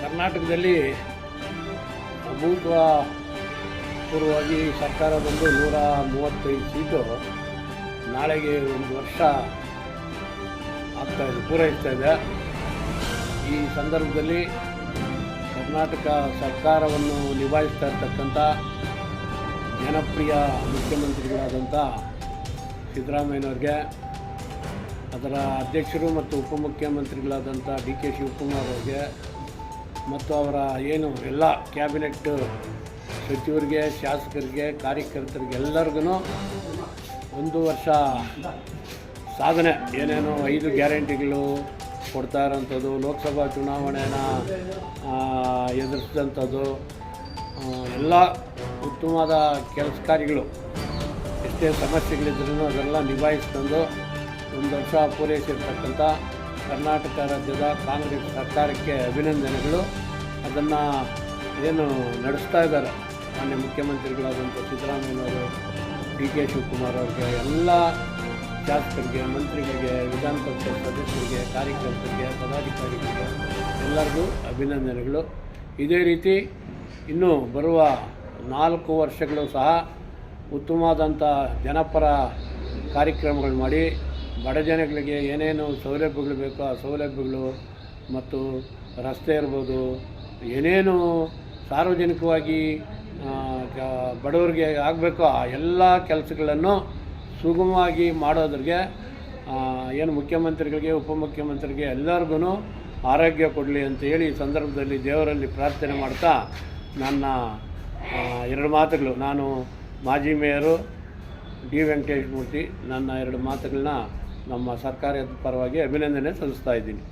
ಕರ್ನಾಟಕದಲ್ಲಿ ಅಭೂತಪೂರ್ವವಾಗಿ ಸರ್ಕಾರ ಬಂದು 135 ಸೀಟು ನಾಳೆಗೆ 1 ವರ್ಷ ಪೂರೈಸ್ತಾ ಇದೆ. ಈ ಸಂದರ್ಭದಲ್ಲಿ ಕರ್ನಾಟಕ ಸರ್ಕಾರವನ್ನು ನಿಭಾಯಿಸ್ತಾ ಇರ್ತಕ್ಕಂಥ ಜನಪ್ರಿಯ ಮುಖ್ಯಮಂತ್ರಿಗಳಾದಂಥ ಸಿದ್ದರಾಮಯ್ಯನವ್ರಿಗೆ, ಅದರ ಅಧ್ಯಕ್ಷರು ಮತ್ತು ಉಪಮುಖ್ಯಮಂತ್ರಿಗಳಾದಂಥ DK ಶಿವಕುಮಾರ್ ಅವ್ರಿಗೆ ಮತ್ತು ಅವರ ಎಲ್ಲ ಕ್ಯಾಬಿನೆಟ್ ಸಚಿವರಿಗೆ, ಶಾಸಕರಿಗೆ, ಕಾರ್ಯಕರ್ತರಿಗೆ ಎಲ್ಲರಿಗೂ 1 ವರ್ಷ ಸಾಧನೆ ಏನೇನೋ 5 ಗ್ಯಾರಂಟಿಗಳು ಕೊಡ್ತಾ ಇರೋಂಥದ್ದು, ಲೋಕಸಭಾ ಚುನಾವಣೆನ ಎದುರಿಸಿದಂಥದ್ದು, ಎಲ್ಲ ಉತ್ತಮವಾದ ಕೆಲಸ ಕಾರ್ಯಗಳು, ಎಷ್ಟೇ ಸಮಸ್ಯೆಗಳಿದ್ರೂ ಅದೆಲ್ಲ ನಿಭಾಯಿಸ್ಕೊಂಡು 1 ವರ್ಷ ಪೂರೈಸಿರ್ತಕ್ಕಂಥ ಕರ್ನಾಟಕ ರಾಜ್ಯದ ಕಾಂಗ್ರೆಸ್ ಸರ್ಕಾರಕ್ಕೆ ಅಭಿನಂದನೆಗಳು. ಅದನ್ನು ನಡೆಸ್ತಾ ಇದ್ದಾರೆ ಮಾನ್ಯ ಮುಖ್ಯಮಂತ್ರಿಗಳಾದಂಥ ಸಿದ್ದರಾಮಯ್ಯನವರು, DK ಶಿವಕುಮಾರ್ ಅವ್ರಿಗೆ, ಎಲ್ಲ ಶಾಸಕರಿಗೆ, ಮಂತ್ರಿಗಳಿಗೆ, ವಿಧಾನ ಪರಿಷತ್ ಸದಸ್ಯರಿಗೆ, ಕಾರ್ಯಕರ್ತರಿಗೆ, ಪದಾಧಿಕಾರಿಗಳಿಗೆ ಎಲ್ಲರಿಗೂ ಅಭಿನಂದನೆಗಳು. ಇದೇ ರೀತಿ ಇನ್ನೂ ಬರುವ 4 ವರ್ಷಗಳು ಸಹ ಉತ್ತಮವಾದಂಥ ಜನಪರ ಕಾರ್ಯಕ್ರಮಗಳು ಮಾಡಿ ಬಡ ಜನಗಳಿಗೆ ಏನೇನು ಸೌಲಭ್ಯಗಳು ಬೇಕೋ ಆ ಸೌಲಭ್ಯಗಳು ಮತ್ತು ರಸ್ತೆ ಇರ್ಬೋದು, ಏನೇನು ಸಾರ್ವಜನಿಕವಾಗಿ ಬಡವರಿಗೆ ಆಗಬೇಕೋ ಆ ಎಲ್ಲ ಕೆಲಸಗಳನ್ನು ಸುಗಮವಾಗಿ ಮಾಡೋದ್ರಿಗೆ ಮುಖ್ಯಮಂತ್ರಿಗಳಿಗೆ, ಉಪಮುಖ್ಯಮಂತ್ರಿಗೆ ಎಲ್ಲರಿಗೂ ಆರೋಗ್ಯ ಕೊಡಲಿ ಅಂತ ಹೇಳಿ ಈ ಸಂದರ್ಭದಲ್ಲಿ ದೇವರಲ್ಲಿ ಪ್ರಾರ್ಥನೆ ಮಾಡ್ತಾ ನನ್ನ 2 ಮಾತುಗಳು, ನಾನು ಮಾಜಿ ಮೇಯರು D. ವೆಂಕಟೇಶ್ ಮೂರ್ತಿ, ನನ್ನ 2 ಮಾತುಗಳನ್ನ ನಮ್ಮ ಸರ್ಕಾರದ ಪರವಾಗಿ ಅಭಿನಂದನೆ ಸಲ್ಲಿಸ್ತಾ ಇದ್ದೀನಿ.